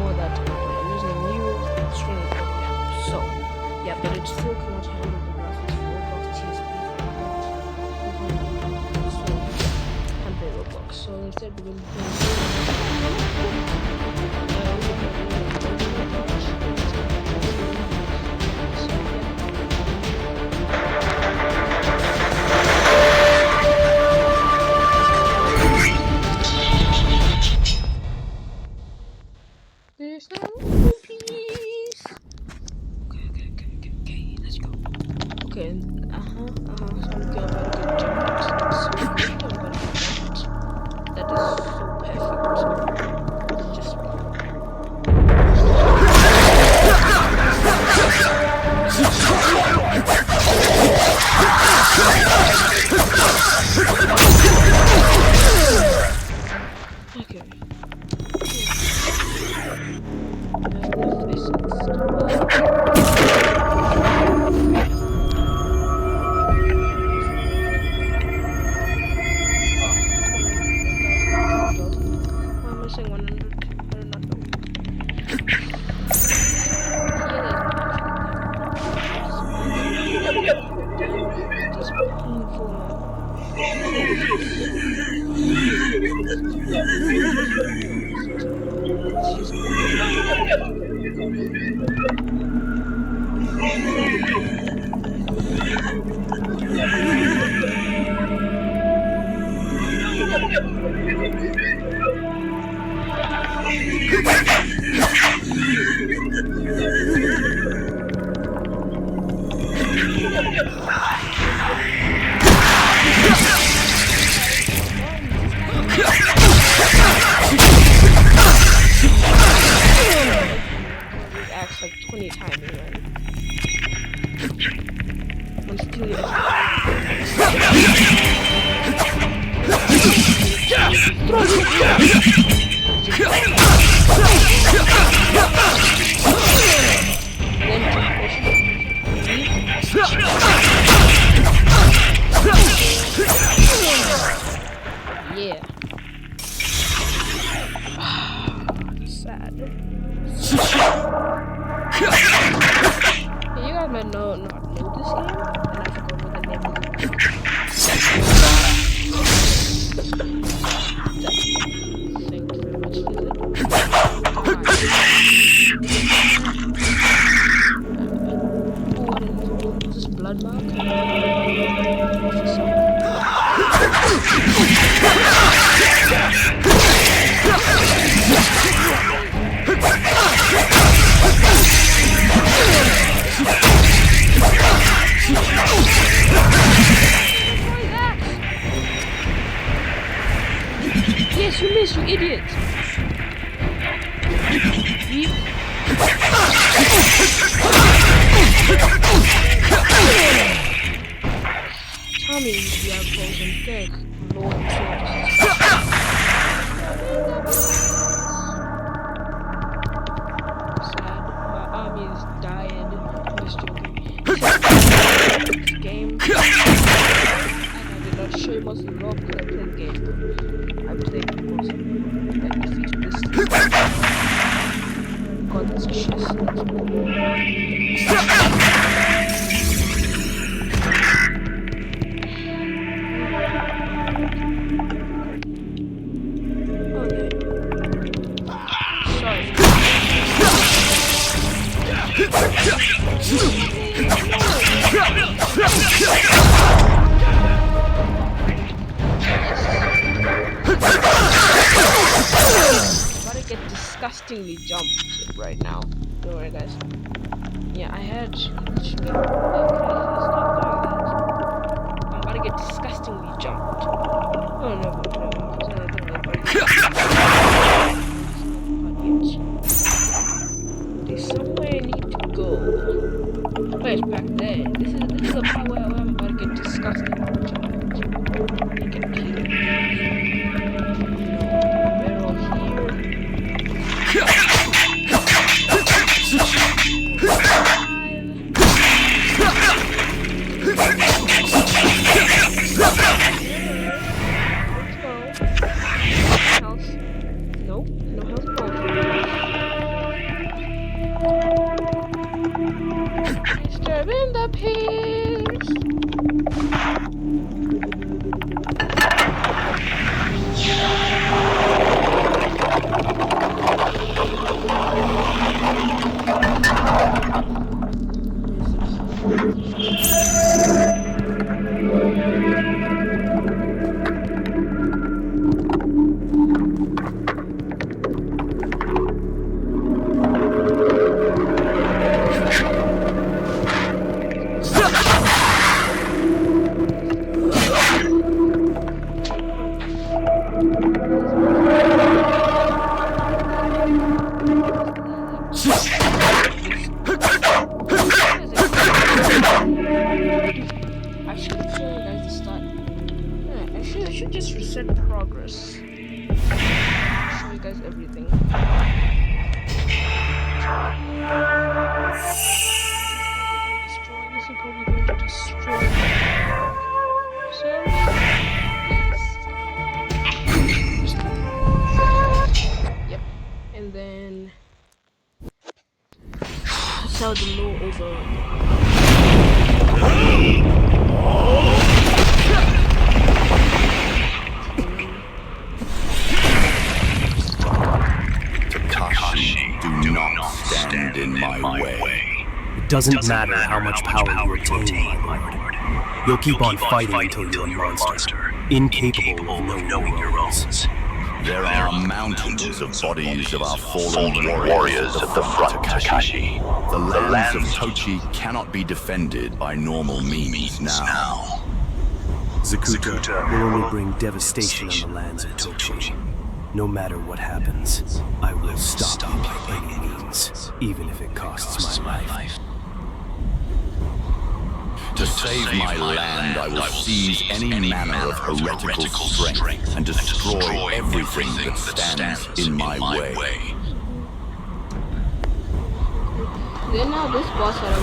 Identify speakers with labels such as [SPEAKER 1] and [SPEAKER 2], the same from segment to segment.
[SPEAKER 1] ignore that model. I'm using a new string recording app. So, yeah, but it still cannot handle the graphics for Roblox TSP. So, can't play Roblox. So instead, we're going to there's no peace. Okay, let's go. Okay, so I'm going to get jump so quickly, I'm going to get that. That is so perfect. Just okay. Missing 100. I do not know. It's painful acts like 20 times already. I'm still yeah. Sad. You guys might not know this game, and I forgot what the name of it is. Thank you very much, What is this? Blood mark? Yes, you missed, you idiot! Tommy, you are frozen dead. Lord sad. My army is dying. I'm just joking. Game. And I did not show much love because I played game. I played because I defeated this thing. God, this shit. About to get disgustingly jumped right now. Don't worry, guys. Yeah, I had. Please stop doing that. I'm about to get disgustingly jumped. Oh no, there's somewhere I need to go. Where's back there? This is the part where I'm about to get disgustingly jumped. You can kill me. We're all Nope, no health. Actually, I'm showing you guys the start. Yeah, I should just reset progress. Show you guys everything. This is probably going to destroy. So, yep, and then sell the low over.
[SPEAKER 2] Takashi, do not stand in my way.
[SPEAKER 3] It doesn't matter how much power you obtain, my lord. You'll keep on fighting until you're a monster, incapable of knowing your owns.
[SPEAKER 2] There are mountains of bodies of our fallen warriors at the front, Takashi. The lands of Tochi cannot be defended by normal means now.
[SPEAKER 3] Zakuta will only bring devastation on the lands of Tochi. No matter what happens, I will stop you by any means, even if it costs my life.
[SPEAKER 2] To save my land, I will seize any manner of heretical strength and destroy everything that stands in my way.
[SPEAKER 1] Then now this boss that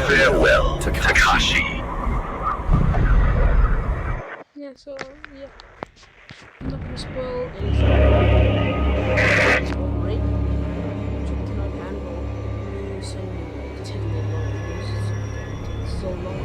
[SPEAKER 2] Farewell, Takashi.
[SPEAKER 1] yeah, so yeah. I'm not gonna spoil anything. It's alright. Took to my handle. Using technical use so long.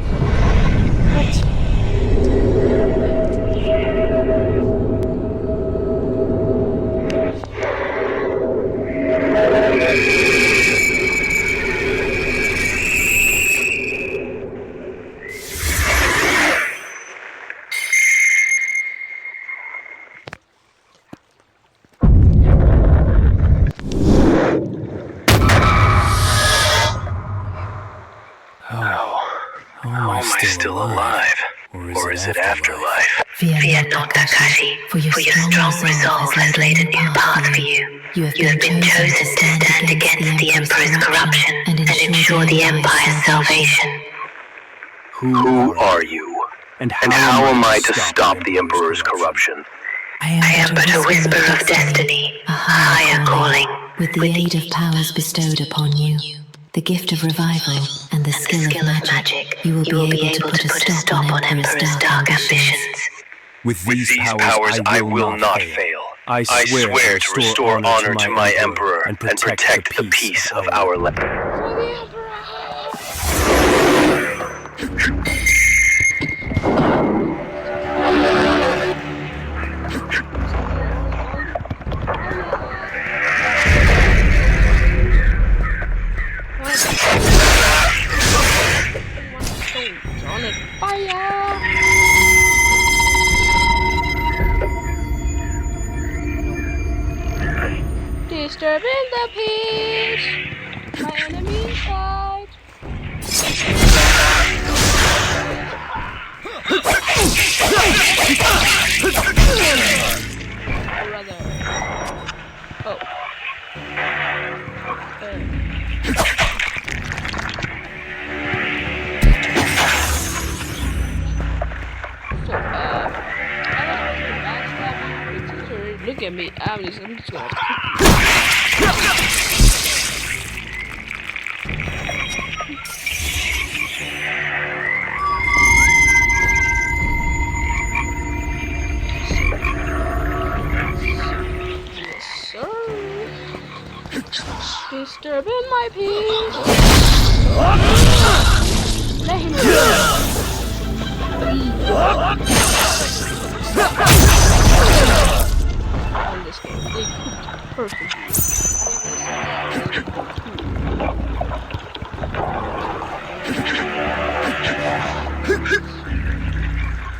[SPEAKER 3] How am I still alive? Or is it afterlife?
[SPEAKER 4] Fear not, Takashi, for your strong resolve has laid a new path for you. You have been chosen to stand against the Emperor's corruption and ensure the Empire's salvation.
[SPEAKER 3] Who are you? And how am I to stop the Emperor's corruption?
[SPEAKER 4] I am but a whisper of destiny, a higher calling, with the aid of powers bestowed upon you. The gift of revival and the skill of magic, you will be able to put a stop on Emperor's dark ambitions.
[SPEAKER 3] With these powers, I will not fail. I swear to restore honor to my Emperor and protect the peace of our land.
[SPEAKER 1] For the Emperor! On it, fire! Disturbing the peace. My enemy died. Brother. Oh. Look at me, I'm just gonna yes, sir. Disturbing my peace. Let him go. They cooked perfectly.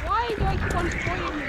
[SPEAKER 1] Why do I keep on spoiling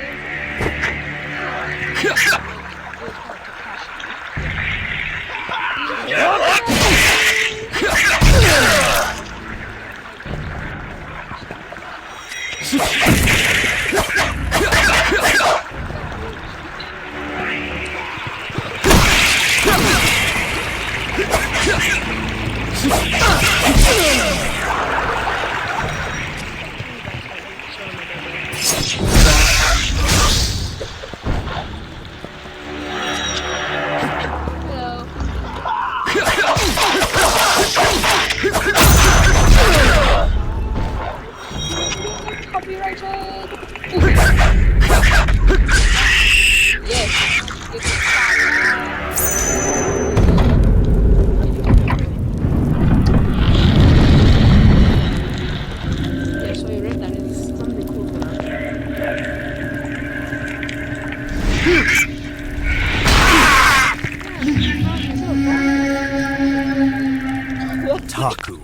[SPEAKER 3] Taku,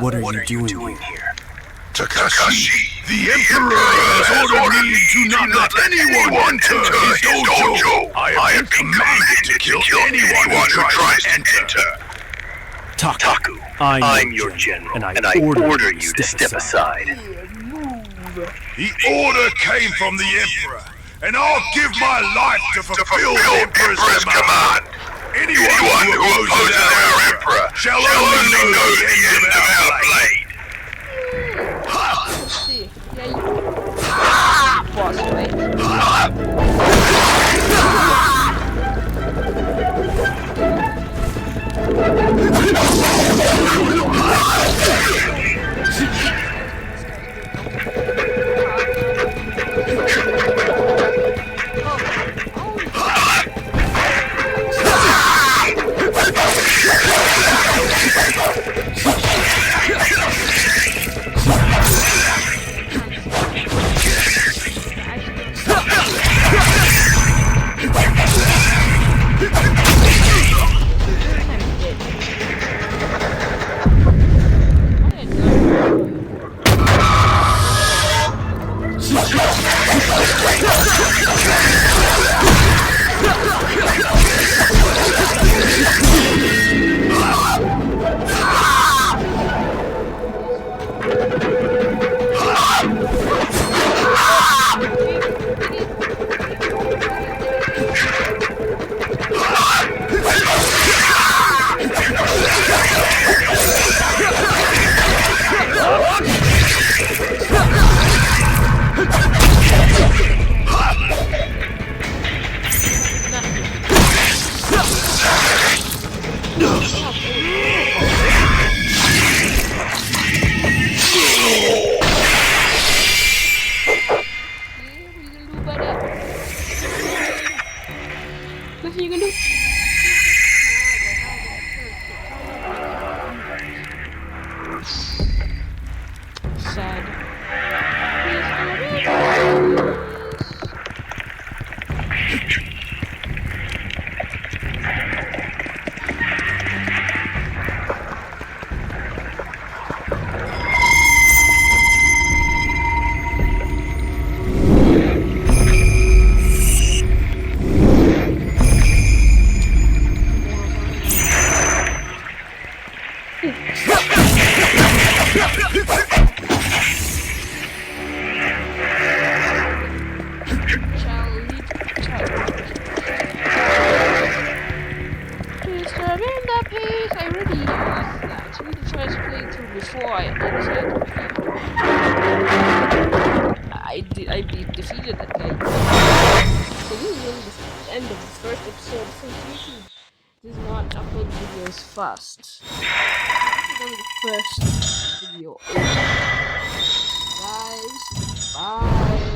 [SPEAKER 3] what are you doing here?
[SPEAKER 5] Takashi, the Emperor has ordered me to not let anyone enter his dojo. I am commanded to kill anyone who tries to enter.
[SPEAKER 3] Taku, I'm your general, and I order you to step aside.
[SPEAKER 5] The order came from the Emperor, and I'll give my life to fulfill the Emperor's command. Anyone who opposes our Emperor shall only know the end of our blade.
[SPEAKER 1] Let's see. Yeah, you... Boss fight. Nothing you can do. Sad. I defeated that guy. So this is really the end of the first episode since YouTube does not upload videos fast. This is only the first video. Guys, bye.